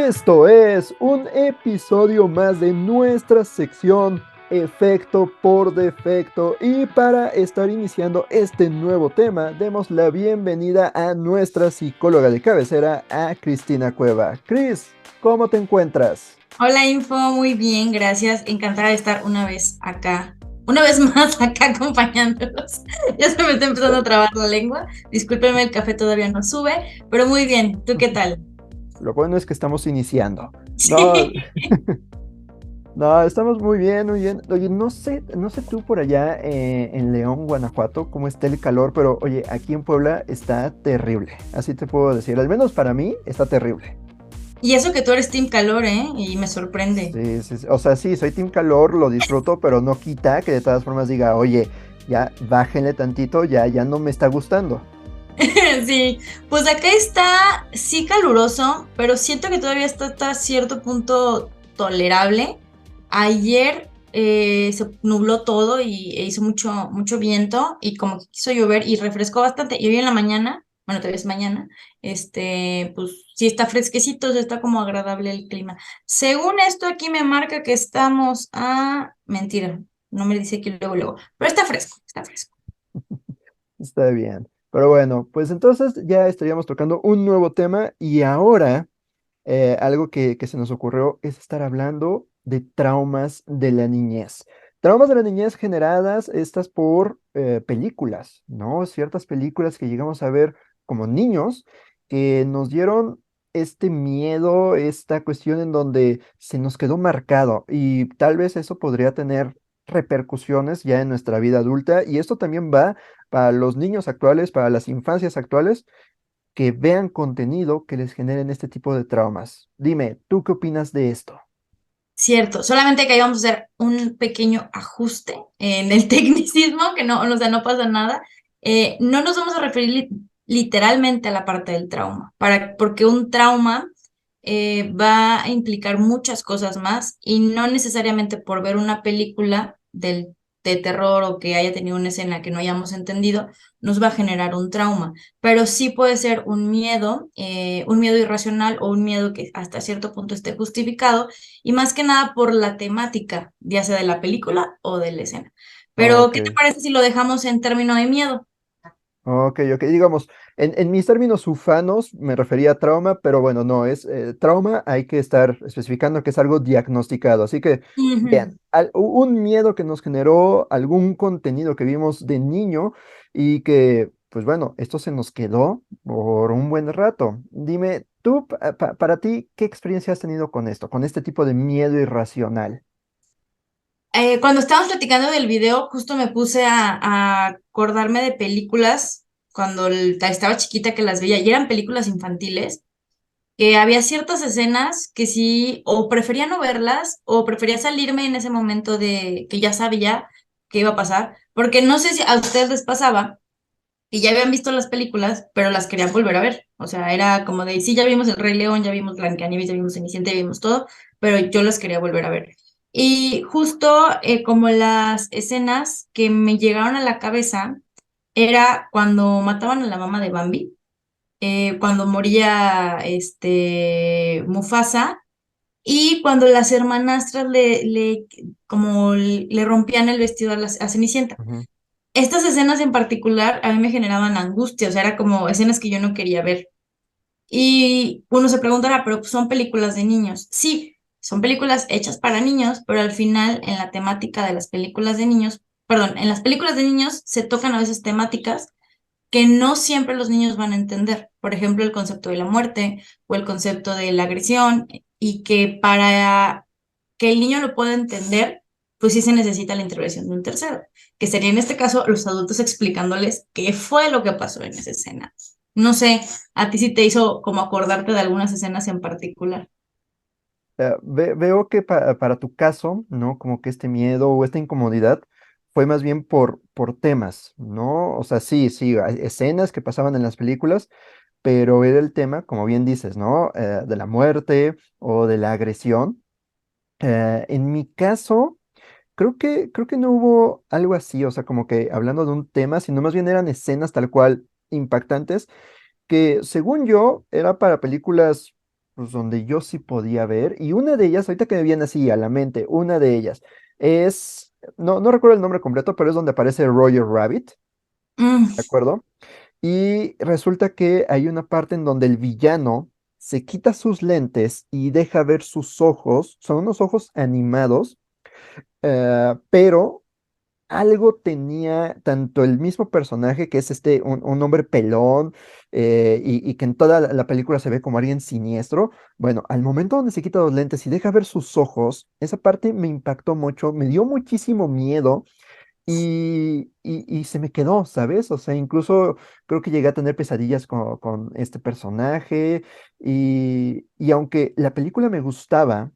Esto es un episodio más de nuestra sección Efecto por Defecto y para estar iniciando este nuevo tema, demos la bienvenida a nuestra psicóloga de cabecera, a Cristina Cueva. Cris, ¿cómo te encuentras? Hola Info, muy bien, gracias. Encantada de estar una vez acá, una vez más acá acompañándolos. Ya se me está empezando a trabar la lengua. Discúlpenme, el café todavía no sube, pero muy bien. ¿Tú qué tal? Lo bueno es que estamos iniciando. No, Sí. no, estamos muy bien, muy bien. Oye, no sé tú por allá en León, Guanajuato, cómo está el calor, pero oye, aquí en Puebla está terrible. Así te puedo decir, al menos para mí está terrible. Y eso que tú eres Team Calor, ¿eh? Y me sorprende. Sí, sí, sí. O sea, sí, soy team calor, lo disfruto, pero no quita que de todas formas diga, oye, ya bájenle tantito, ya no me está gustando. Sí, pues acá está sí caluroso, pero siento que todavía está hasta cierto punto tolerable. Ayer se nubló todo e hizo mucho viento y como que quiso llover y refrescó bastante. Y hoy en la mañana, bueno, todavía es mañana, pues sí está fresquecito, o sea, está como agradable el clima. Según esto aquí me marca que estamos a... Mentira, no me dice aquí luego, pero está fresco, está fresco. Está bien. Pero bueno, pues entonces ya estaríamos tocando un nuevo tema y ahora algo que se nos ocurrió es estar hablando de traumas de la niñez. Traumas de la niñez generadas estas por películas, ¿no? Ciertas películas que llegamos a ver como niños que nos dieron este miedo, esta cuestión en donde se nos quedó marcado y tal vez eso podría tener repercusiones ya en nuestra vida adulta y esto también va para los niños actuales, para las infancias actuales que vean contenido que les generen este tipo de traumas. Dime, ¿tú qué opinas de esto? Cierto, solamente que ahí vamos a hacer un pequeño ajuste en el tecnicismo, que no, o sea, no pasa nada. No nos vamos a referir literalmente a la parte del trauma, porque un trauma va a implicar muchas cosas más y no necesariamente por ver una película de terror o que haya tenido una escena que no hayamos entendido, nos va a generar un trauma, pero sí puede ser un miedo irracional o un miedo que hasta cierto punto esté justificado y más que nada por la temática, ya sea de la película o de la escena. Pero, Ok, ¿qué te parece si lo dejamos en términos de miedo? ok, digamos, en mis términos ufanos me refería a trauma, pero bueno, no, es trauma, hay que estar especificando que es algo diagnosticado, así que, bien, Ujú. un miedo que nos generó algún contenido que vimos de niño y que, pues bueno, esto se nos quedó por un buen rato. Dime, tú, para ti, ¿qué experiencia has tenido con esto, con este tipo de miedo irracional? Cuando estábamos platicando del video, justo me puse a acordarme de películas cuando estaba chiquita que las veía y eran películas infantiles, que había ciertas escenas que sí, o prefería no verlas, o prefería salirme en ese momento de que ya sabía qué iba a pasar, porque no sé si a ustedes les pasaba y ya habían visto las películas, pero las querían volver a ver. O sea, era como de, sí, ya vimos El Rey León, ya vimos Blancanieves, ya vimos Cenicienta, ya vimos todo, pero yo las quería volver a ver. Y justo como las escenas que me llegaron a la cabeza era cuando mataban a la mamá de Bambi, cuando moría Mufasa y cuando las hermanastras como le rompían el vestido a Cenicienta. Ujú. Estas escenas en particular a mí me generaban angustia, o sea, era como escenas que yo no quería ver. Y uno se preguntará, pero pues, son películas de niños. Sí, son películas hechas para niños, pero al final en la temática de las películas de niños, perdón, en las películas de niños se tocan a veces temáticas que no siempre los niños van a entender. Por ejemplo, el concepto de la muerte o el concepto de la agresión y que para que el niño lo pueda entender, pues sí se necesita la intervención de un tercero, que sería en este caso los adultos explicándoles qué fue lo que pasó en esa escena. No sé, a ti sí te hizo como acordarte de algunas escenas en particular. Veo que para tu caso, ¿no? Como que este miedo o esta incomodidad fue más bien por temas, ¿no? O sea, sí, sí, hay escenas que pasaban en las películas, pero era el tema, como bien dices, ¿no? De la muerte o de la agresión. En mi caso, creo que no hubo algo así, o sea, como que hablando de un tema, sino más bien eran escenas tal cual impactantes que según yo era para películas pues, donde yo sí podía ver, y una de ellas, ahorita que me viene así a la mente, una de ellas es, no recuerdo el nombre completo, pero es donde aparece Roger Rabbit, Mm, ¿de acuerdo? Y resulta que hay una parte en donde el villano se quita sus lentes y deja ver sus ojos, son unos ojos animados, pero algo tenía tanto el mismo personaje, que es un hombre pelón, y que en toda la película se ve como alguien siniestro. Bueno, al momento donde se quita los lentes y deja ver sus ojos, esa parte me impactó mucho, me dio muchísimo miedo. Y se me quedó, ¿sabes? O sea, incluso creo que llegué a tener pesadillas con este personaje. Y aunque la película me gustaba,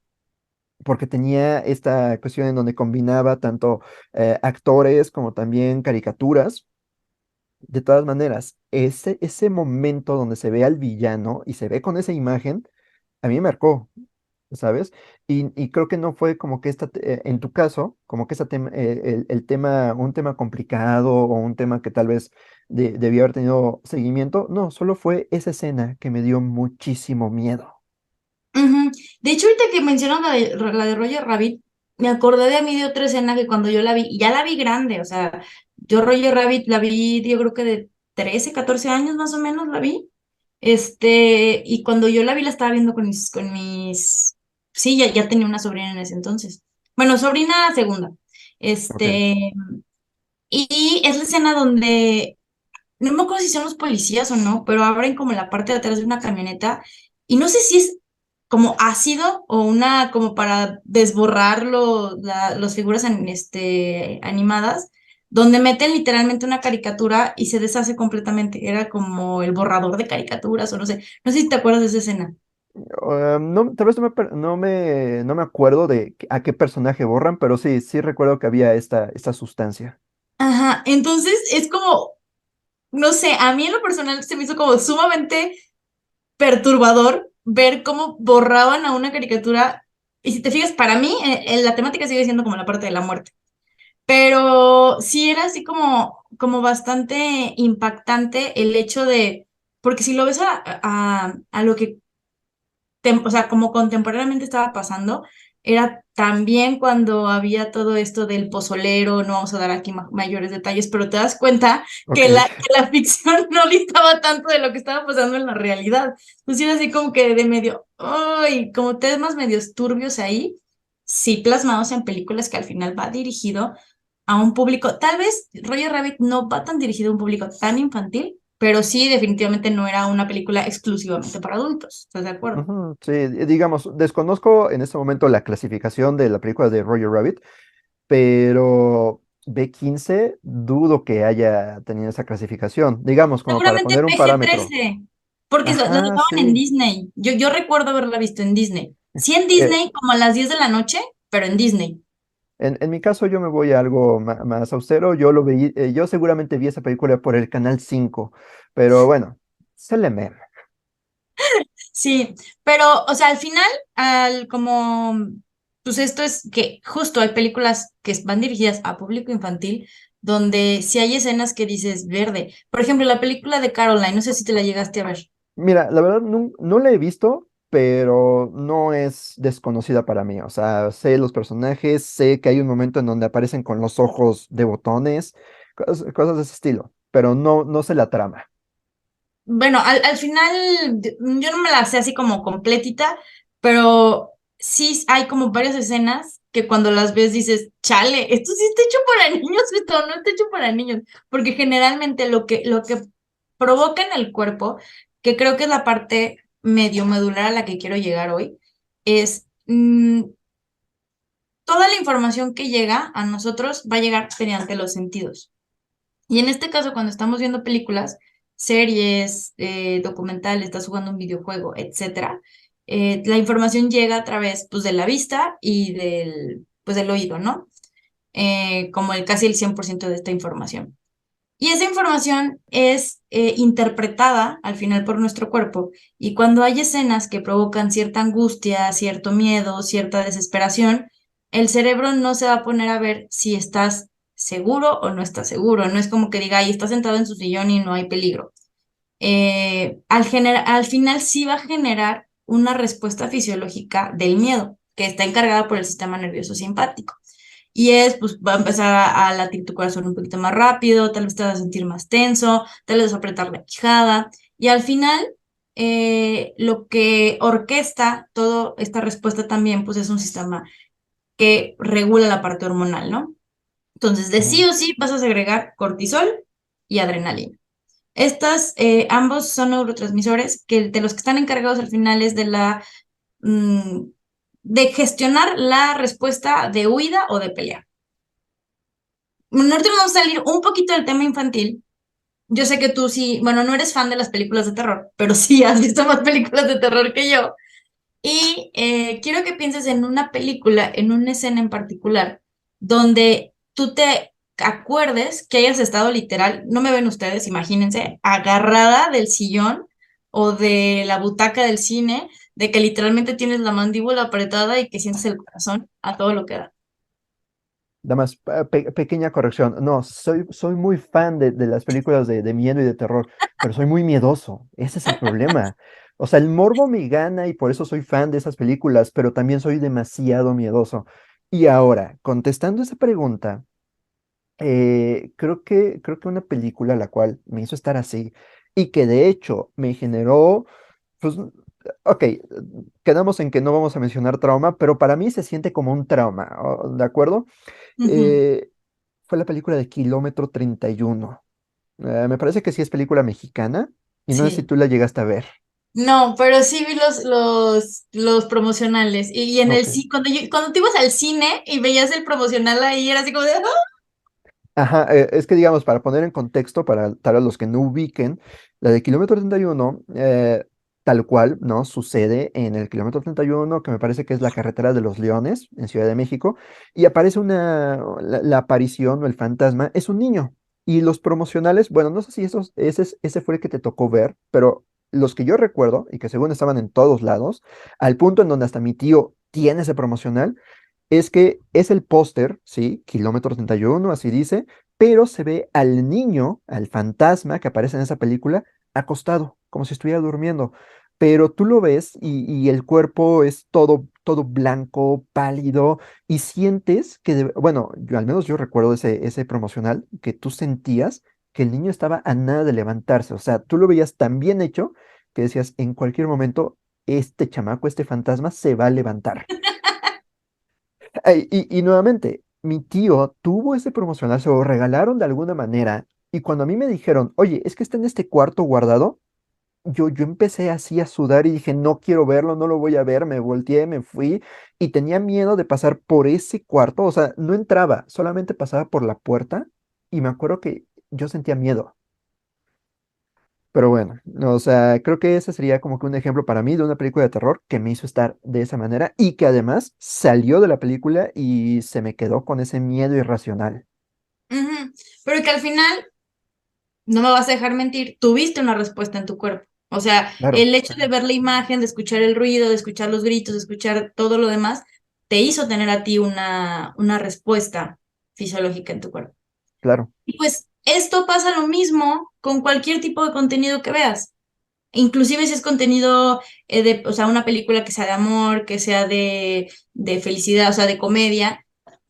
porque tenía esta cuestión en donde combinaba tanto actores como también caricaturas. De todas maneras, ese momento donde se ve al villano y se ve con esa imagen, a mí me marcó, ¿sabes? Y creo que no fue como que en tu caso, como que el tema, un tema complicado o un tema que tal vez debió haber tenido seguimiento. No, solo fue esa escena que me dio muchísimo miedo. ujú. De hecho, ahorita que mencionas la de Roger Rabbit, me acordé de mí de otra escena que cuando yo la vi, y ya la vi grande, o sea, yo Roger Rabbit la vi, yo creo que de 13 14 años más o menos la vi. Y cuando yo la vi, la estaba viendo sí, ya tenía una sobrina en ese entonces. Bueno, sobrina segunda. Ok, Este, y es la escena donde, no me acuerdo si son los policías o no, pero abren como la parte de atrás de una camioneta y no sé si es como ácido o una como para desborrar los figuras animadas, donde meten literalmente una caricatura y se deshace completamente. Era como el borrador de caricaturas o no sé. No sé si te acuerdas de esa escena. no, tal vez no me acuerdo de a qué personaje borran, pero sí, sí recuerdo que había esta sustancia. Ajá, entonces es como, no sé, a mí en lo personal se me hizo como sumamente perturbador ver cómo borraban a una caricatura. Y si te fijas, para mí la temática sigue siendo como la parte de la muerte. Pero sí era así como bastante impactante el hecho de, porque si lo ves a lo que o sea, como contemporáneamente estaba pasando, era también cuando había todo esto del pozolero, no vamos a dar aquí mayores detalles, pero te das cuenta Ok. que la ficción no distaba tanto de lo que estaba pasando en la realidad. Entonces era así como que de medio, ¡ay! Como temas medios turbios ahí, sí plasmados en películas que al final va dirigido a un público, tal vez Roger Rabbit no va tan dirigido a un público tan infantil, pero sí definitivamente no era una película exclusivamente para adultos, ¿estás de acuerdo? Ujú, sí, digamos, desconozco en este momento la clasificación de la película de Roger Rabbit, pero B15 dudo que haya tenido esa clasificación, digamos, como para Seguramente poner un parámetro. PG-13, porque la Ajá, daban en sí. Disney. Yo recuerdo haberla visto en Disney. Sí, en Eh, Disney, como a las 10 de la noche, pero en Disney. en mi caso yo me voy a algo más austero, yo seguramente vi esa película por el Canal 5, pero bueno, se le meme. Sí, pero, o sea, al final, pues esto es que justo hay películas que van dirigidas a público infantil, donde sí hay escenas que dices verde. Por ejemplo, la película de Caroline, no sé si te la llegaste a ver. Mira, la verdad no la he visto, pero no es desconocida para mí. O sea, sé los personajes, sé que hay un momento en donde aparecen con los ojos de botones, cosas de ese estilo, pero no sé la trama. Bueno, al final yo no me la sé así como completita, pero sí hay como varias escenas que cuando las ves dices, chale, esto sí está hecho para niños, esto no está hecho para niños, porque generalmente lo que provoca en el cuerpo, que creo que es la parte medio medular a la que quiero llegar hoy, es toda la información que llega a nosotros va a llegar mediante los sentidos. Y en este caso, cuando estamos viendo películas, series, documentales, estás jugando un videojuego, etcétera, la información llega a través, pues, de la vista y del oído, ¿no? Como casi el 100% de esta información. Y esa información es interpretada al final por nuestro cuerpo y cuando hay escenas que provocan cierta angustia, cierto miedo, cierta desesperación, el cerebro no se va a poner a ver si estás seguro o no estás seguro. No es como que diga, ahí está sentado en su sillón y no hay peligro. Al final sí va a generar una respuesta fisiológica del miedo, que está encargada por el sistema nervioso simpático. Y pues va a empezar a latir tu corazón un poquito más rápido, tal vez te vas a sentir más tenso, tal vez vas a apretar la quijada. Y al final, lo que orquesta toda esta respuesta también, pues es un sistema que regula la parte hormonal, ¿no? Entonces, de sí Ujú. o sí vas a segregar cortisol y adrenalina. Ambos son neurotransmisores que de los que están encargados al final es mm, de gestionar la respuesta de huida o de pelea. Nosotros vamos a salir un poquito del tema infantil. Yo sé que tú sí, bueno, no eres fan de las películas de terror, pero sí has visto más películas de terror que yo. Y quiero que pienses en una película, en una escena en particular, donde tú te acuerdes que hayas estado literal, no me ven ustedes, imagínense, agarrada del sillón o de la butaca del cine, de que literalmente tienes la mandíbula apretada y que sientes el corazón a todo lo que da. Nada más, pequeña corrección. No, soy muy fan de las películas de miedo y de terror, pero soy muy miedoso. Ese es el problema. O sea, el morbo me gana y por eso soy fan de esas películas, pero también soy demasiado miedoso. Y ahora, contestando esa pregunta, creo que una película la cual me hizo estar así y que de hecho me generó, pues, ok, quedamos en que no vamos a mencionar trauma, pero para mí se siente como un trauma, ¿de acuerdo? Ujú. eh, Fue la película de Kilómetro 31. Me parece que sí es película mexicana y no sé si Sí. tú la llegaste a ver. No, pero sí vi los promocionales. Y en el Ok. sí, cuando te ibas al cine y veías el promocional ahí, era así como de, "Ah". Ajá, es que digamos, para poner en contexto, para los que no ubiquen, la de Kilómetro 31, tal cual, ¿no? Sucede en el Kilómetro 31, que me parece que es la carretera de los Leones, en Ciudad de México, y aparece la aparición o el fantasma, es un niño. Y los promocionales, bueno, no sé si ese fue el que te tocó ver, pero los que yo recuerdo, y que según estaban en todos lados, al punto en donde hasta mi tío tiene ese promocional, es que es el póster, sí, Kilómetro 31, así dice, pero se ve al niño, al fantasma que aparece en esa película, acostado, como si estuviera durmiendo. Pero tú lo ves y el cuerpo es todo blanco, pálido, y sientes que, bueno, al menos yo recuerdo ese promocional, que tú sentías que el niño estaba a nada de levantarse. O sea, tú lo veías tan bien hecho que decías, en cualquier momento, este chamaco, este fantasma, se va a levantar. Ay, y nuevamente, mi tío tuvo ese promocional, se lo regalaron de alguna manera, y cuando a mí me dijeron, oye, es que está en este cuarto guardado, yo empecé así a sudar y dije, no quiero verlo, no lo voy a ver, me volteé, me fui, y tenía miedo de pasar por ese cuarto, o sea, no entraba, solamente pasaba por la puerta, y me acuerdo que yo sentía miedo. Pero bueno, o sea, creo que ese sería como que un ejemplo para mí de una película de terror que me hizo estar de esa manera y que además salió de la película y se me quedó con ese miedo irracional. Ujú. Pero que al final, no me vas a dejar mentir, tuviste una respuesta en tu cuerpo. O sea, Claro, el hecho de ver la imagen, de escuchar el ruido, de escuchar los gritos, de escuchar todo lo demás, te hizo tener a ti una respuesta fisiológica en tu cuerpo. claro, Y pues esto pasa lo mismo con cualquier tipo de contenido que veas. Inclusive si es contenido o sea, una película que sea de amor, que sea de felicidad, o sea, de comedia,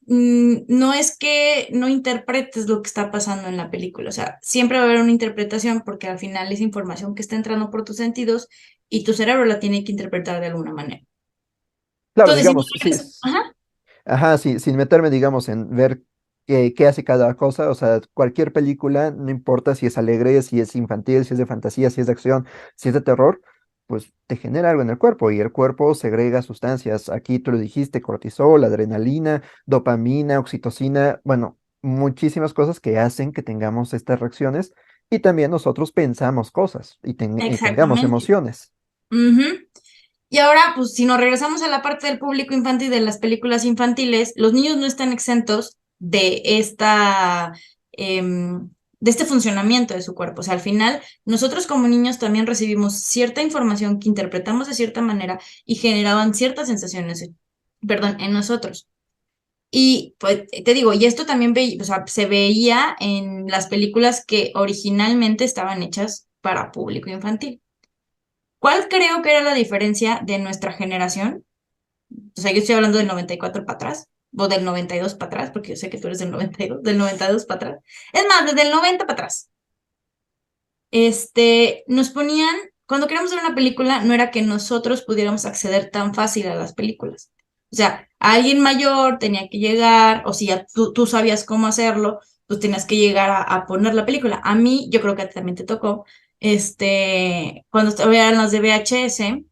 no es que no interpretes lo que está pasando en la película, o sea, siempre va a haber una interpretación porque al final es información que está entrando por tus sentidos y tu cerebro la tiene que interpretar de alguna manera. claro, Entonces, si no digamos, sí, ajá, ajá, sí, sin meterme, digamos, en ver qué hace cada cosa, o sea, cualquier película, no importa si es alegre, si es infantil, si es de fantasía, si es de acción, si es de terror, pues te genera algo en el cuerpo y el cuerpo segrega sustancias. Aquí tú lo dijiste, cortisol, adrenalina, dopamina, oxitocina, bueno, muchísimas cosas que hacen que tengamos estas reacciones y también nosotros pensamos cosas y tengamos exactamente. emociones. Ujú. Y ahora, pues si nos regresamos a la parte del público infantil de las películas infantiles, los niños no están exentos em, de este funcionamiento de su cuerpo. O sea, al final, nosotros como niños también recibimos cierta información que interpretamos de cierta manera y generaban ciertas sensaciones, perdón, en nosotros. Y pues te digo, y esto también o sea, se veía en las películas que originalmente estaban hechas para público infantil. ¿Cuál creo que era la diferencia de nuestra generación? O sea, yo estoy hablando del 94 para atrás, o del 92 para atrás, porque yo sé que tú eres del 92, del 92 para atrás. Es más, desde el 90 para atrás. Nos ponían, cuando queríamos ver una película, no era que nosotros pudiéramos acceder tan fácil a las películas. O sea, alguien mayor tenía que llegar, o si ya tú sabías cómo hacerlo, pues tenías que llegar a poner la película. A mí, yo creo que a ti también te tocó, cuando eran las de VHS,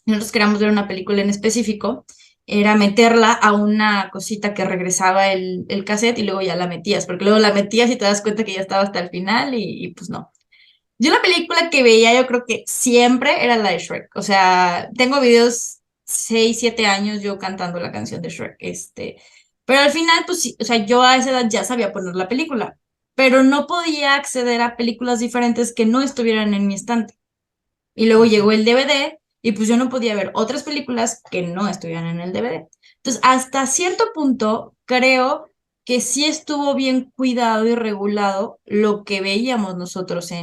nosotros queríamos ver una película en específico, era meterla a una cosita que regresaba el cassette y luego ya la metías, porque luego la metías y te das cuenta que ya estaba hasta el final y pues no. Yo la película que veía, yo creo que siempre era la de Shrek. O sea, tengo videos 6 7 años yo cantando la canción de Shrek. Pero al final, pues sí, o sea, yo a esa edad ya sabía poner la película, pero no podía acceder a películas diferentes que no estuvieran en mi estante. Y luego Ujú. llegó el DVD y pues yo no podía ver otras películas que no estuvieran en el DVD. Entonces, hasta cierto punto, creo que sí estuvo bien cuidado y regulado lo que veíamos nosotros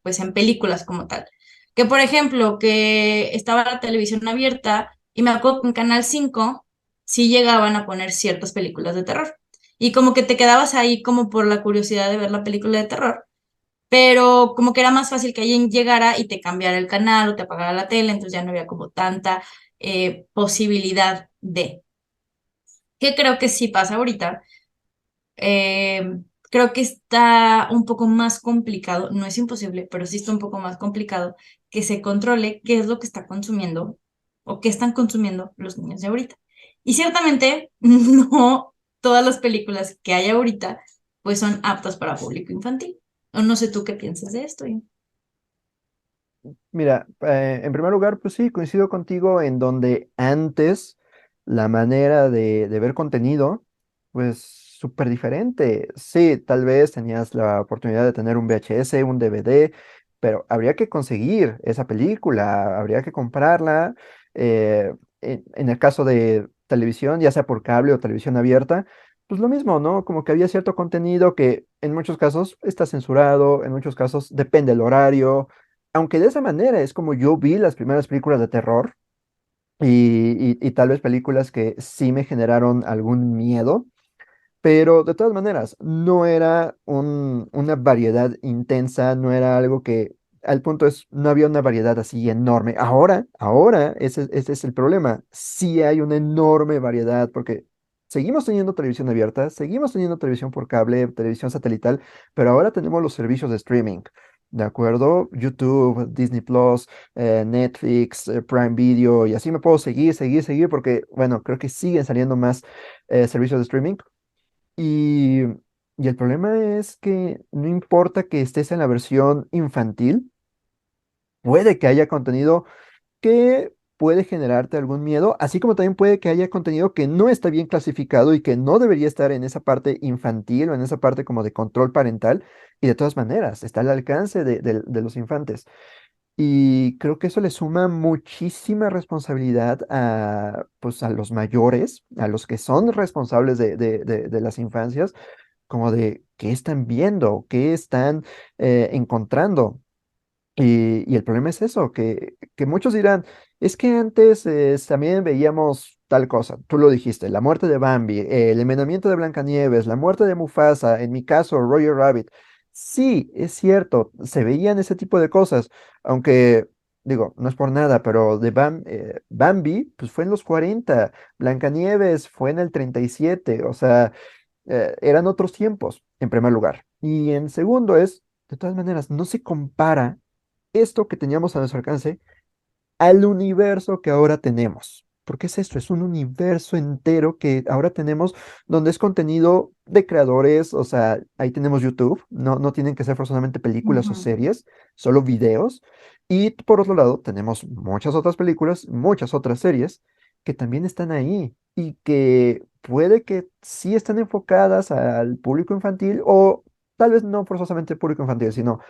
pues en películas como tal. Que por ejemplo, que estaba la televisión abierta y me acuerdo que en Canal 5 sí llegaban a poner ciertas películas de terror. Y como que te quedabas ahí como por la curiosidad de ver la película de terror, pero como que era más fácil que alguien llegara y te cambiara el canal o te apagara la tele, entonces ya no había como tanta posibilidad de. ¿Qué creo que sí pasa ahorita? Creo que está un poco más complicado, no es imposible, pero sí está un poco más complicado que se controle qué es lo que está consumiendo o qué están consumiendo los niños de ahorita. Y ciertamente no todas las películas que hay ahorita pues son aptas para público infantil. O no sé tú qué piensas de esto. Mira, en primer lugar, pues sí, coincido contigo en donde antes la manera de ver contenido, pues súper diferente. Sí, tal vez tenías la oportunidad de tener un VHS, un DVD, pero habría que conseguir esa película, habría que comprarla. En el caso de televisión, ya sea por cable o televisión abierta, pues lo mismo, ¿no? Como que había cierto contenido que en muchos casos está censurado, en muchos casos depende el horario, aunque de esa manera es como yo vi las primeras películas de terror y tal vez películas que sí me generaron algún miedo, pero de todas maneras no era una variedad intensa, no era algo que, al punto es, no había una variedad así enorme. Ahora, ese es el problema. Sí hay una enorme variedad porque seguimos teniendo televisión abierta, seguimos teniendo televisión por cable, televisión satelital, pero ahora tenemos los servicios de streaming. ¿De acuerdo? YouTube, Disney Plus, Netflix, Prime Video, y así me puedo seguir, porque, bueno, creo que siguen saliendo más servicios de streaming. Y, y el problema es que no importa que estés en la versión infantil, puede que haya contenido que puede generarte algún miedo, así como también puede que haya contenido que no está bien clasificado y que no debería estar en esa parte infantil o en esa parte como de control parental. Y de todas maneras, está al alcance de los infantes. Y creo que eso le suma muchísima responsabilidad a, pues, a los mayores, a los que son responsables de las infancias, como de qué están viendo, qué están encontrando. Y el problema es eso, que muchos dirán, es que antes también veíamos tal cosa, tú lo dijiste, la muerte de Bambi, el envenenamiento de Blancanieves, la muerte de Mufasa, en mi caso, Roger Rabbit. Sí, es cierto, se veían ese tipo de cosas, aunque, digo, no es por nada, pero Bambi, pues fue en los 40, Blancanieves fue en el 37, o sea, eran otros tiempos, en primer lugar. Y en segundo es, de todas maneras, no se compara esto que teníamos a nuestro alcance al universo que ahora tenemos. Porque es esto, es un universo entero que ahora tenemos donde es contenido de creadores, o sea, ahí tenemos YouTube, no tienen que ser forzosamente películas o Ujú. series, solo videos. Y por otro lado, tenemos muchas otras películas, muchas otras series que también están ahí y que puede que sí estén enfocadas al público infantil o tal vez no forzosamente público infantil, sino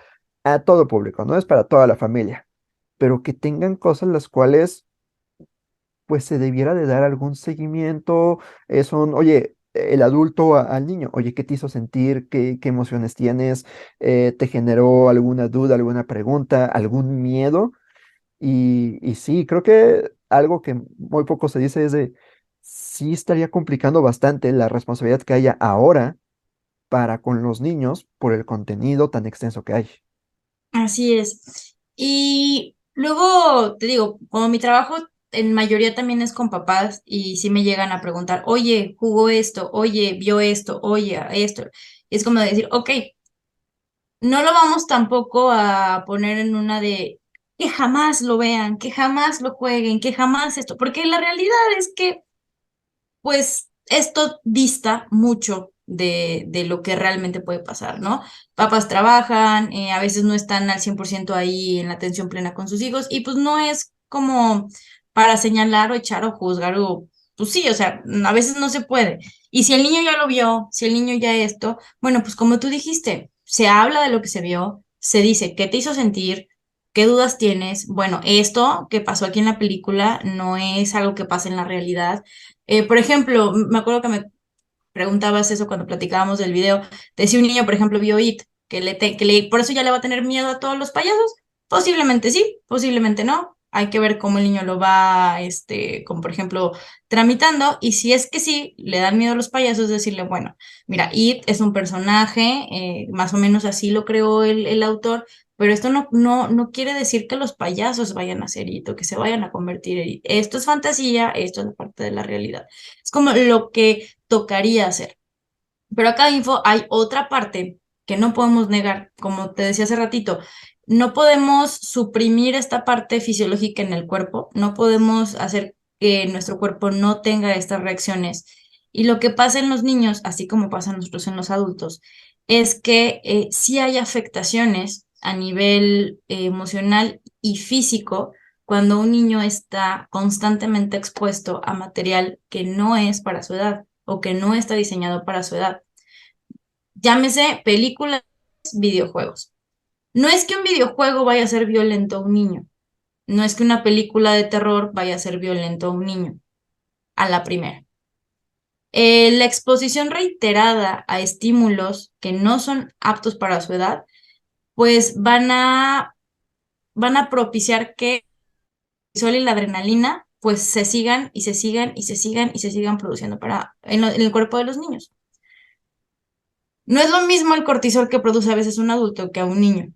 a todo público, no es para toda la familia, pero que tengan cosas las cuales pues se debiera de dar algún seguimiento, son, oye, el adulto al niño, oye, ¿qué te hizo sentir? ¿Qué emociones tienes? ¿Te generó alguna duda, alguna pregunta, algún miedo? Y sí, creo que algo que muy poco se dice es de, sí estaría complicando bastante la responsabilidad que haya ahora para con los niños por el contenido tan extenso que hay. Así es. Y luego, te digo, como mi trabajo en mayoría también es con papás y si me llegan a preguntar, oye, jugó esto, oye, vio esto, oye, esto. Y es como decir, ok, no lo vamos tampoco a poner en una de que jamás lo vean, que jamás lo jueguen, que jamás esto, porque la realidad es que pues esto dista mucho de lo que realmente puede pasar, ¿no? Papás trabajan, a veces no están al 100% ahí en la atención plena con sus hijos y pues no es como para señalar o echar o juzgar o, pues sí, o sea, a veces no se puede. Y si el niño ya lo vio, si el niño ya esto, bueno, pues como tú dijiste, se habla de lo que se vio, se dice qué te hizo sentir. ¿Qué dudas tienes? Bueno, esto que pasó aquí en la película no es algo que pasa en la realidad. Por ejemplo, me acuerdo que me preguntabas eso cuando platicábamos del video, de si un niño, por ejemplo, vio It, por eso ya le va a tener miedo a todos los payasos. Posiblemente sí, posiblemente no. Hay que ver cómo el niño lo va, como por ejemplo, tramitando. Y si es que sí, le dan miedo a los payasos, decirle, bueno, mira, It es un personaje, más o menos así lo creó el autor, pero esto no quiere decir que los payasos vayan a ser It o que se vayan a convertir en It. Esto es fantasía, esto es parte de la realidad. Es como lo que tocaría hacer. Pero acá info hay otra parte que no podemos negar, como te decía hace ratito, no podemos suprimir esta parte fisiológica en el cuerpo, no podemos hacer que nuestro cuerpo no tenga estas reacciones. Y lo que pasa en los niños, así como pasa en nosotros en los adultos, es que sí hay afectaciones a nivel emocional y físico cuando un niño está constantemente expuesto a material que no es para su edad o que no está diseñado para su edad. Llámese películas, videojuegos. No es que un videojuego vaya a ser violento a un niño, no es que una película de terror vaya a ser violento a un niño, a la primera. La exposición reiterada a estímulos que no son aptos para su edad, pues van a propiciar que el cortisol y la adrenalina pues se sigan y se sigan y se sigan y se sigan produciendo en el cuerpo de los niños. No es lo mismo el cortisol que produce a veces un adulto que a un niño.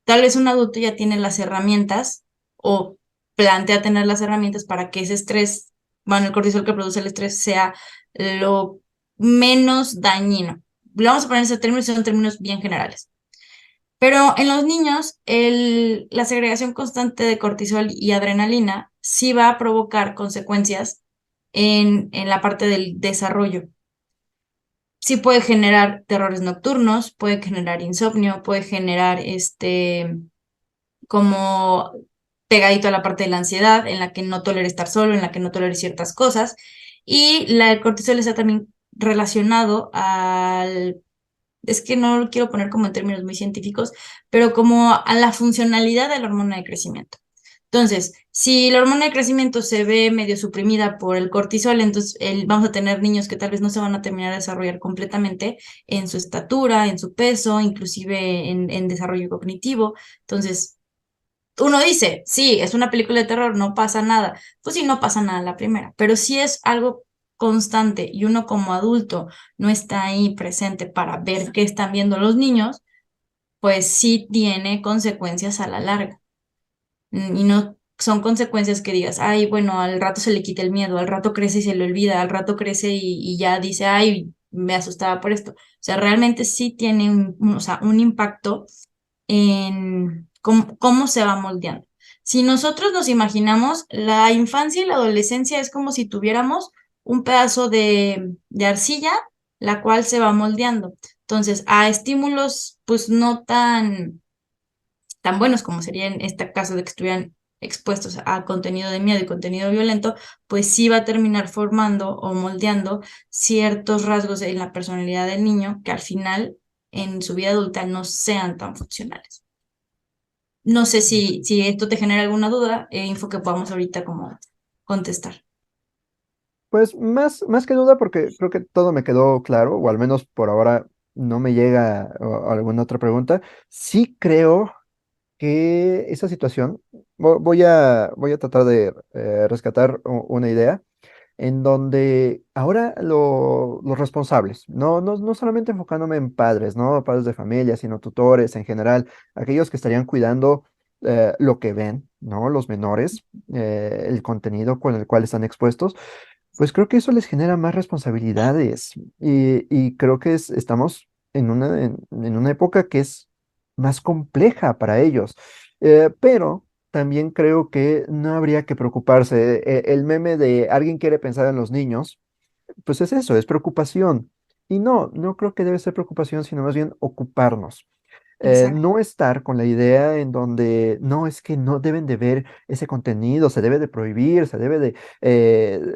Tal vez un adulto ya tiene las herramientas o plantea tener las herramientas para que ese estrés, bueno, el cortisol que produce el estrés sea lo menos dañino. Le vamos a poner esos términos, son términos bien generales. Pero en los niños, la segregación constante de cortisol y adrenalina sí va a provocar consecuencias en la parte del desarrollo. Sí puede generar terrores nocturnos, puede generar insomnio, puede generar como pegadito a la parte de la ansiedad, en la que no tolera estar solo, en la que no tolera ciertas cosas. Y el cortisol está también relacionado es que no lo quiero poner como en términos muy científicos, pero como a la funcionalidad de la hormona de crecimiento. Entonces, si la hormona de crecimiento se ve medio suprimida por el cortisol, entonces vamos a tener niños que tal vez no se van a terminar de desarrollar completamente en su estatura, en su peso, inclusive en desarrollo cognitivo. Entonces, uno dice, sí, es una película de terror, no pasa nada. Pues sí, no pasa nada la primera, pero si es algo constante y uno como adulto no está ahí presente para ver qué están viendo los niños, pues sí tiene consecuencias a la larga. Y no son consecuencias que digas, ay, bueno, al rato se le quita el miedo, al rato crece y se le olvida, al rato crece y ya dice, ay, me asustaba por esto. O sea, realmente sí tiene o sea, un impacto en cómo se va moldeando. Si nosotros nos imaginamos, la infancia y la adolescencia es como si tuviéramos un pedazo de arcilla, la cual se va moldeando. Entonces, a estímulos, pues no tan buenos como sería en este caso de que estuvieran expuestos a contenido de miedo y contenido violento, pues sí va a terminar formando o moldeando ciertos rasgos en la personalidad del niño que al final en su vida adulta no sean tan funcionales. No sé si esto te genera alguna duda, info que podamos ahorita como contestar. Pues más que duda, porque creo que todo me quedó claro, o al menos por ahora no me llega alguna otra pregunta. Sí creo que esa situación, voy a tratar de rescatar una idea en donde ahora los responsables, no solamente enfocándome en padres, ¿no? Padres de familia, sino tutores en general, aquellos que estarían cuidando lo que ven, ¿no? Los menores, el contenido con el cual están expuestos, pues creo que eso les genera más responsabilidades y creo que estamos en una época que es más compleja para ellos. Pero también creo que no habría que preocuparse. El meme de alguien quiere pensar en los niños, pues es eso, es preocupación. Y no creo que debe ser preocupación, sino más bien ocuparnos. Exacto. No estar con la idea en donde no es que no deben de ver ese contenido, se debe de prohibir, se debe de,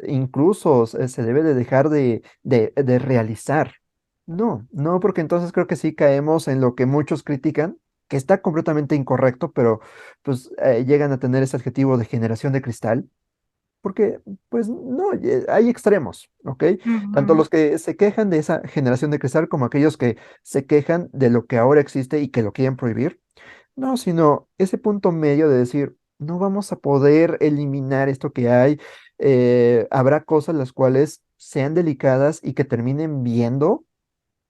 incluso se debe de dejar de realizar. No, porque entonces creo que sí caemos en lo que muchos critican, que está completamente incorrecto, pero pues llegan a tener ese adjetivo de generación de cristal porque, pues, no, hay extremos, ¿ok? Tanto Ujú. los que se quejan de esa generación de cristal como aquellos que se quejan de lo que ahora existe y que lo quieren prohibir. No, sino ese punto medio de decir, no vamos a poder eliminar esto que hay. Habrá cosas las cuales sean delicadas y que terminen viendo,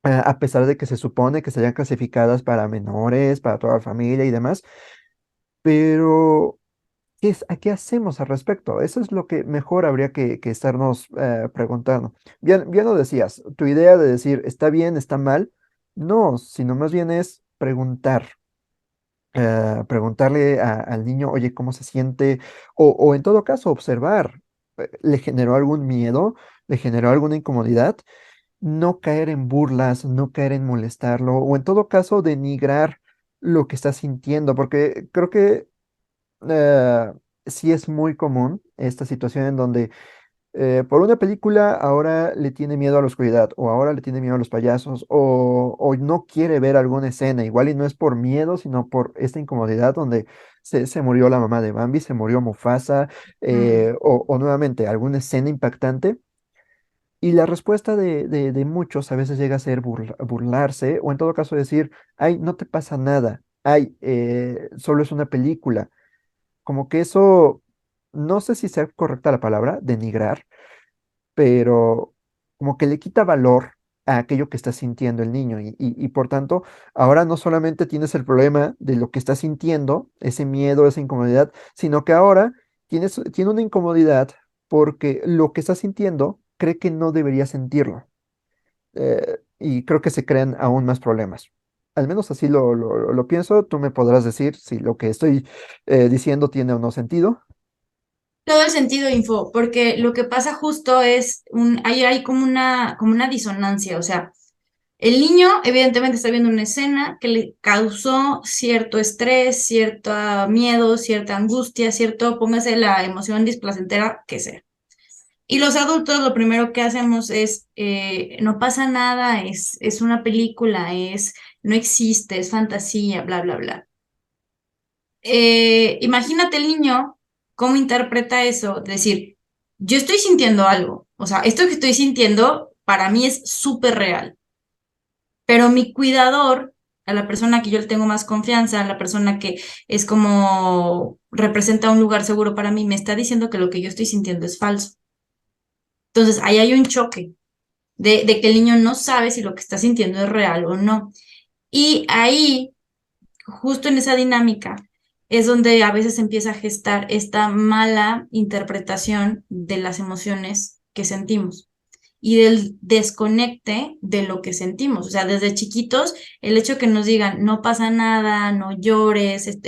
a pesar de que se supone que serían clasificadas para menores, para toda la familia y demás. Pero ¿qué hacemos al respecto? Eso es lo que mejor habría que estarnos preguntando. Bien lo decías, tu idea de decir está bien, está mal, no, sino más bien es preguntar, preguntarle al niño, oye, ¿cómo se siente? O en todo caso, observar, ¿le generó algún miedo? ¿Le generó alguna incomodidad? No caer en burlas, no caer en molestarlo, o en todo caso, denigrar lo que está sintiendo, porque creo que eh, sí es muy común esta situación en donde por una película ahora le tiene miedo a la oscuridad o ahora le tiene miedo a los payasos o no quiere ver alguna escena, igual y no es por miedo, sino por esta incomodidad donde se murió la mamá de Bambi, se murió Mufasa Mm. o nuevamente alguna escena impactante. Y la respuesta de muchos a veces llega a ser burlarse o en todo caso decir, ay, no te pasa nada, ay, solo es una película como que eso, no sé si sea correcta la palabra, denigrar, pero como que le quita valor a aquello que está sintiendo el niño y por tanto, ahora no solamente tienes el problema de lo que está sintiendo, ese miedo, esa incomodidad, sino que ahora tiene una incomodidad porque lo que está sintiendo cree que no debería sentirlo. Y creo que se crean aún más problemas. Al menos así lo pienso. Tú me podrás decir si lo que estoy diciendo tiene o no sentido. Todo el sentido, Info, porque lo que pasa justo es hay como una disonancia, o sea, el niño evidentemente está viendo una escena que le causó cierto estrés, cierto miedo, cierta angustia, cierto, póngase la emoción displacentera que sea. Y los adultos lo primero que hacemos es, no pasa nada, es una película, no existe, es fantasía, bla, bla, bla. Imagínate el niño cómo interpreta eso, decir, yo estoy sintiendo algo, o sea, esto que estoy sintiendo para mí es súper real, pero mi cuidador, a la persona que yo le tengo más confianza, a la persona que es como representa un lugar seguro para mí, me está diciendo que lo que yo estoy sintiendo es falso. Entonces, ahí hay un choque de que el niño no sabe si lo que está sintiendo es real o no. Y ahí justo en esa dinámica es donde a veces se empieza a gestar esta mala interpretación de las emociones que sentimos y del desconecte de lo que sentimos. O sea, desde chiquitos, el hecho que nos digan, no pasa nada, no llores,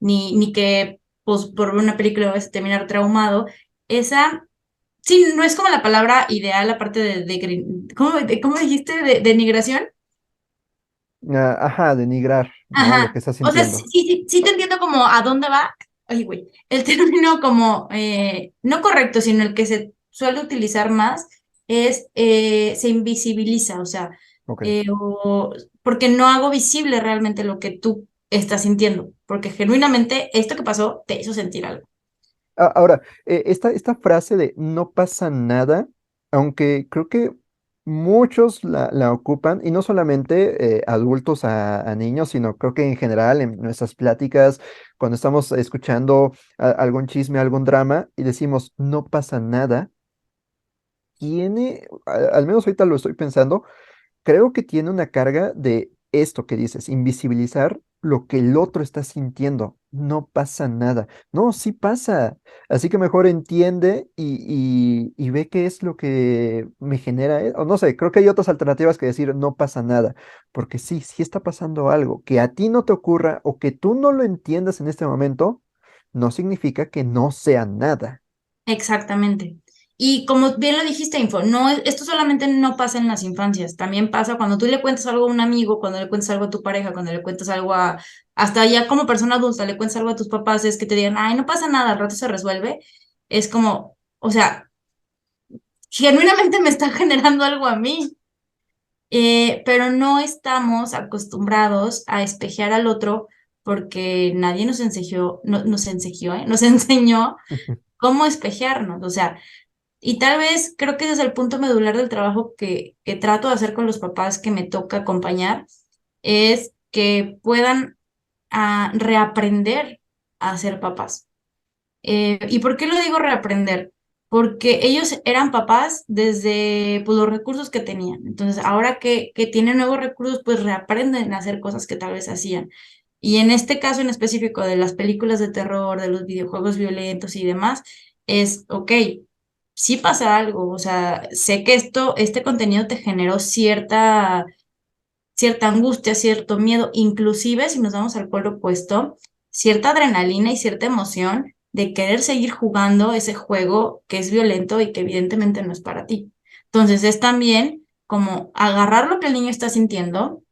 ni que pues, por ver una película vas a terminar traumado, esa, sí, no es como la palabra ideal, aparte ¿cómo dijiste? De denigración. Ajá, denigrar, ¿no? Lo que Ajá. está O sea, sí, sintiendo. sí te entiendo como a dónde va. Ay, güey. El término como no correcto, sino el que se suele utilizar más es se invisibiliza, o sea, Ok. porque no hago visible realmente lo que tú estás sintiendo, porque genuinamente esto que pasó te hizo sentir algo. Ahora, esta frase de no pasa nada, aunque creo que muchos la ocupan, y no solamente adultos a niños, sino creo que en general en nuestras pláticas, cuando estamos escuchando algún chisme, algún drama, y decimos, no pasa nada, tiene, al menos ahorita lo estoy pensando, creo que tiene una carga de esto que dices, invisibilizar lo que el otro está sintiendo. No pasa nada. No, sí pasa. Así que mejor entiende y ve qué es lo que me genera. O no sé, creo que hay otras alternativas que decir no pasa nada. Porque sí, sí está pasando algo. Que a ti no te ocurra o que tú no lo entiendas en este momento, no significa que no sea nada. Exactamente. Y como bien lo dijiste, Info, no, esto solamente no pasa en las infancias, también pasa cuando tú le cuentas algo a un amigo, cuando le cuentas algo a tu pareja, cuando le cuentas algo a, hasta ya como persona adulta, le cuentas algo a tus papás, es que te digan, ay, no pasa nada, al rato se resuelve. Es como, o sea, genuinamente me está generando algo a mí, pero no estamos acostumbrados a espejear al otro porque nadie nos enseñó, nos enseñó, nos enseñó cómo espejearnos, o sea. Y tal vez creo que ese es el punto medular del trabajo que trato de hacer con los papás que me toca acompañar, es que puedan reaprender a ser papás. ¿Y por qué lo digo reaprender? Porque ellos eran papás desde pues, los recursos que tenían. Entonces, ahora que tienen nuevos recursos, pues reaprenden a hacer cosas que tal vez hacían. Y en este caso en específico de las películas de terror, de los videojuegos violentos y demás, es, ok, sí pasa algo, o sea, sé que este contenido te generó cierta angustia, cierto miedo, inclusive si nos vamos al polo opuesto, cierta adrenalina y cierta emoción de querer seguir jugando ese juego que es violento y que evidentemente no es para ti. Entonces es también como agarrar lo que el niño está sintiendo,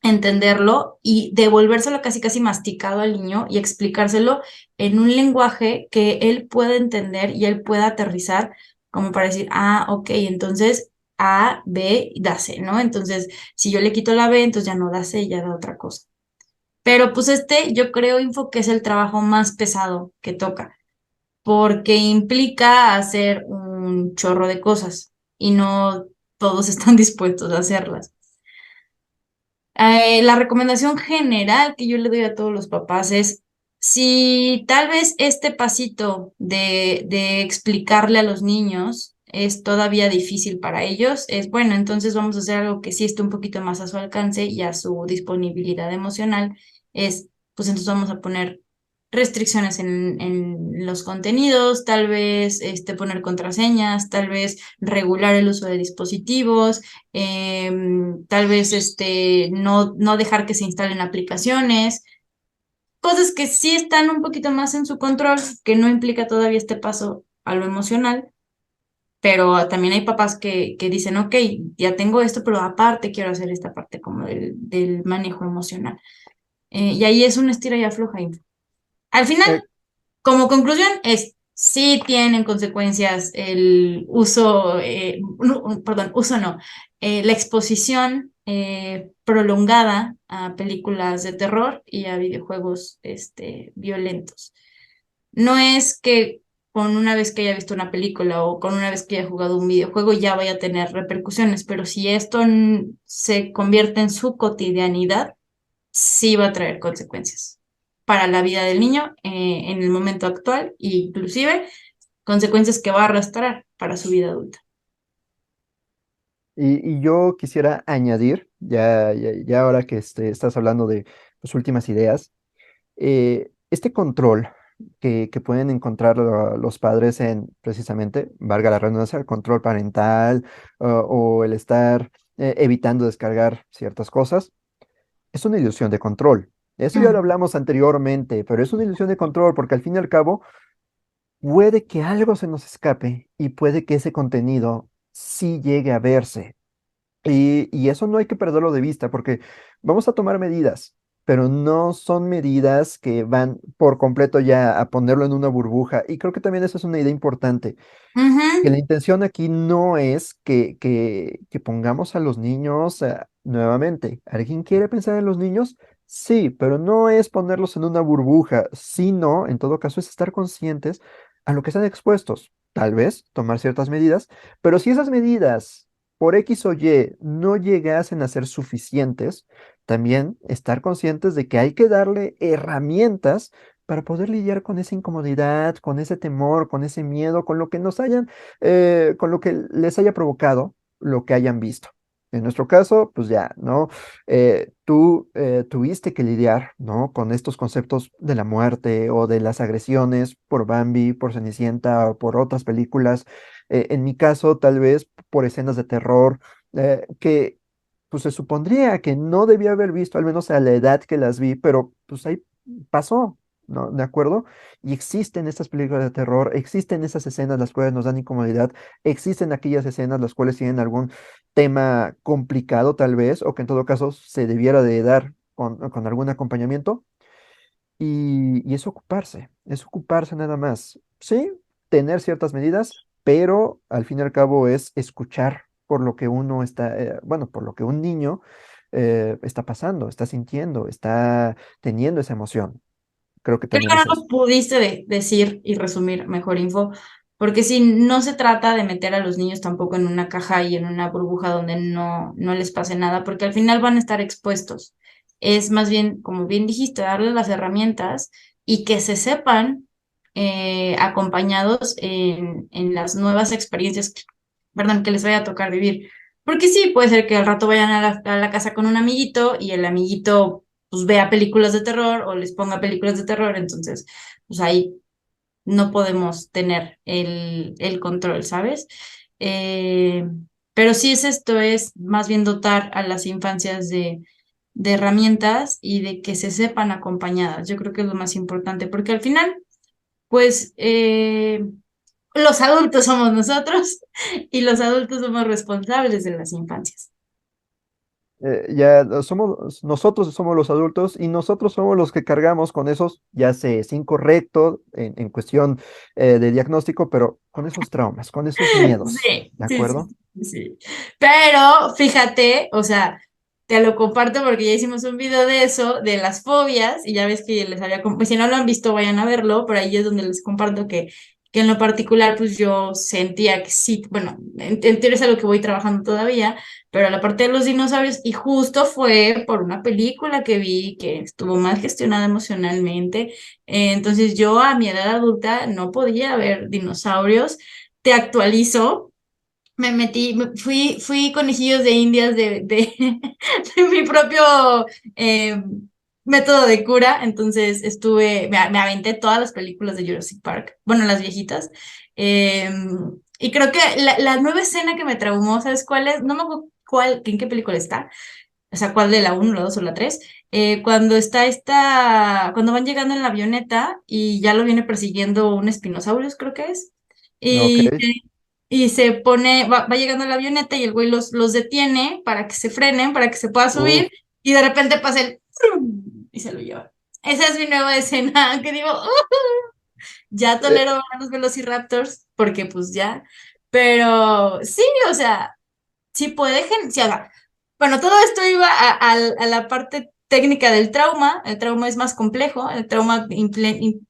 entenderlo y devolvérselo casi casi masticado al niño y explicárselo en un lenguaje que él pueda entender y él pueda aterrizar como para decir, ah, ok, entonces A, B, da C, ¿no? Entonces, si yo le quito la B, entonces ya no da C, ya da otra cosa. Pero pues yo creo, Info, que es el trabajo más pesado que toca, porque implica hacer un chorro de cosas y no todos están dispuestos a hacerlas. La recomendación general que yo le doy a todos los papás es, si tal vez este pasito de explicarle a los niños es todavía difícil para ellos, es bueno, entonces vamos a hacer algo que sí esté un poquito más a su alcance y a su disponibilidad emocional, es, pues entonces vamos a poner restricciones en los contenidos, tal vez poner contraseñas, tal vez regular el uso de dispositivos, tal vez no dejar que se instalen aplicaciones, cosas que sí están un poquito más en su control, que no implica todavía este paso a lo emocional, pero también hay papás que dicen, ok, ya tengo esto, pero aparte quiero hacer esta parte como del manejo emocional. Y ahí es una estira y afloja. Al final, Eh, como conclusión es, sí tienen consecuencias el uso, perdón, uso no, la exposición prolongada a películas de terror y a videojuegos violentos. No es que con una vez que haya visto una película o con una vez que haya jugado un videojuego ya vaya a tener repercusiones, pero si esto se convierte en su cotidianidad, sí va a traer consecuencias para la vida del niño en el momento actual e inclusive consecuencias que va a arrastrar para su vida adulta. y yo quisiera añadir, ya ahora que estás hablando de tus últimas ideas, este control que pueden encontrar los padres en, precisamente, valga la redundancia, el control parental, o el estar evitando descargar ciertas cosas, es una ilusión de control. Eso ya lo Mm. hablamos anteriormente, pero es una ilusión de control porque al fin y al cabo puede que algo se nos escape y puede que ese contenido sí llegue a verse. Y eso no hay que perderlo de vista porque vamos a tomar medidas, pero no son medidas que van por completo ya a ponerlo en una burbuja. Y creo que también esa es una idea importante, que la Ujú, intención aquí no es que pongamos a los niños nuevamente. ¿Alguien quiere pensar en los niños? Sí, pero no es ponerlos en una burbuja, sino, en todo caso, es estar conscientes a lo que están expuestos. Tal vez tomar ciertas medidas, pero si esas medidas por X o Y no llegasen a ser suficientes, también estar conscientes de que hay que darle herramientas para poder lidiar con esa incomodidad, con ese temor, con ese miedo, con lo que con lo que les haya provocado lo que hayan visto. En nuestro caso, pues ya, ¿no? Tú tuviste que lidiar, ¿no? Con estos conceptos de la muerte o de las agresiones por Bambi, por Cenicienta o por otras películas. En mi caso, tal vez por escenas de terror, que pues se supondría que no debía haber visto, al menos a la edad que las vi, pero pues ahí pasó, ¿no? ¿De acuerdo? Y existen estas películas de terror, existen esas escenas las cuales nos dan incomodidad, existen aquellas escenas las cuales tienen algún tema complicado tal vez, o que en todo caso se debiera de dar con algún acompañamiento, y es ocuparse nada más. Sí, tener ciertas medidas, pero al fin y al cabo es escuchar por lo que uno está, bueno, por lo que un niño está pasando, está sintiendo, está teniendo esa emoción. Creo que Creo también que es no eso. nos pudiste decir y resumir mejor info, porque sí, no se trata de meter a los niños tampoco en una caja y en una burbuja donde no les pase nada, porque al final van a estar expuestos. Es más bien, como bien dijiste, darles las herramientas y que se sepan acompañados en las nuevas experiencias, perdón, que les vaya a tocar vivir. Porque sí, puede ser que al rato vayan a la casa con un amiguito y el amiguito pues vea películas de terror o les ponga películas de terror, entonces pues ahí no podemos tener el control, ¿sabes? Eh, pero sí es esto, es más bien dotar a las infancias de herramientas y de que se sepan acompañadas. Yo creo que es lo más importante, porque al final, pues los adultos somos nosotros y los adultos somos responsables de las infancias. Ya nosotros somos los adultos y nosotros somos los que cargamos con esos, ya sé, es incorrecto en cuestión de diagnóstico, pero con esos traumas, con esos miedos, Sí, ¿de sí, sí, acuerdo? sí. Pero fíjate, o sea, te lo comparto porque ya hicimos un video de eso, de las fobias, y ya ves que les había, pues si no lo han visto, vayan a verlo, pero ahí es donde les comparto que en lo particular, pues yo sentía que sí, bueno, en teoría es algo que voy trabajando todavía, pero la parte de los dinosaurios, y justo fue por una película que vi que estuvo mal gestionada emocionalmente, entonces yo a mi edad adulta no podía ver dinosaurios. Te actualizo, me metí, fui conejillos de indias de mi propio eh, método de cura, entonces me aventé todas las películas de Jurassic Park, bueno, las viejitas, eh, y creo que la nueva escena que me traumó, ¿sabes cuál es? No me acuerdo en qué película está, o sea, cuál de la uno la 2 o la 3 cuando cuando van llegando en la avioneta y ya lo viene persiguiendo un espinosaurus, creo que es. Ok. Y y se pone, va llegando la avioneta y el güey los detiene para que se frenen, para que se pueda Uf, subir, y de repente pasa el ¡prum! Y se lo lleva. Esa es mi nueva escena, que digo, ya eh, tolero a los Velociraptors, porque pues ya, pero sí, o sea, sí puede, sí, o sea, bueno, todo esto iba a la parte técnica del trauma. El trauma es más complejo, el trauma,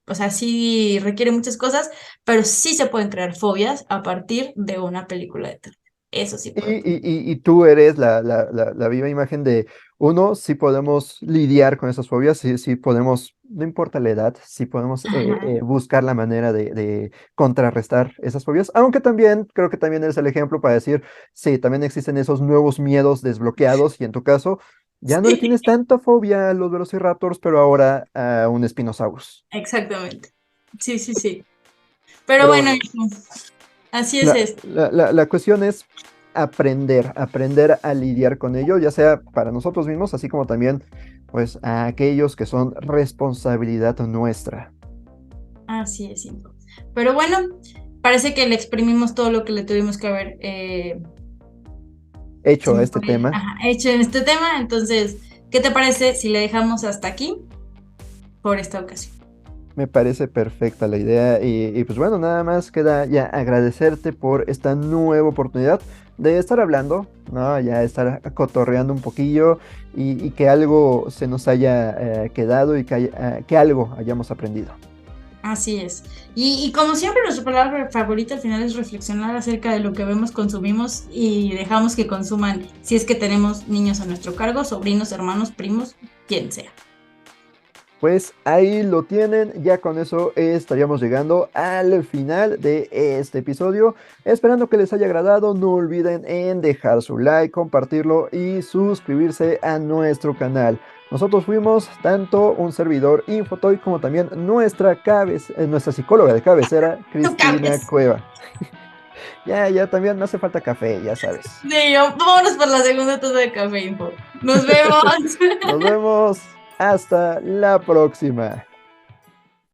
o sea, sí requiere muchas cosas, pero sí se pueden crear fobias a partir de una película de terror. Eso sí y, puede pasar. y tú eres la viva imagen de uno, si podemos lidiar con esas fobias, si podemos, no importa la edad, si podemos Ajá. buscar la manera de contrarrestar esas fobias, aunque también creo que también eres el ejemplo para decir, sí, también existen esos nuevos miedos desbloqueados y en tu caso ya no le Sí, tienes tanta fobia a los velociraptors, pero ahora a un Spinosaurus. exactamente. Sí, sí, sí. Pero Pero bueno, bueno. hijo, así es esto. La cuestión es aprender a lidiar con ello, ya sea para nosotros mismos, así como también, pues, a aquellos que son responsabilidad nuestra. Así es, hijo. Pero bueno, parece que le exprimimos todo lo que le tuvimos que haber se Hecho a me este fue, tema, ajá, hecho en este tema. Entonces, ¿qué te parece si le dejamos hasta aquí por esta ocasión? me parece perfecta la idea y pues bueno, nada más queda ya agradecerte por esta nueva oportunidad de estar hablando, ¿no? Ya estar cotorreando un poquillo y que algo se nos haya quedado y que algo hayamos aprendido. Así es. Y como siempre, nuestra palabra favorita al final es reflexionar acerca de lo que vemos, consumimos y dejamos que consuman si es que tenemos niños a nuestro cargo, sobrinos, hermanos, primos, quien sea. Pues ahí lo tienen, ya con eso estaríamos llegando al final de este episodio. Esperando que les haya agradado, no olviden en dejar su like, compartirlo y suscribirse a nuestro canal. Nosotros fuimos tanto un servidor Infotoy como también nuestra psicóloga de cabecera, Tú Cristina cabes. Cueva. Ya también me hace falta café, ya sabes. Sí, vámonos por la segunda taza de café info. Nos vemos. Nos vemos, hasta la próxima.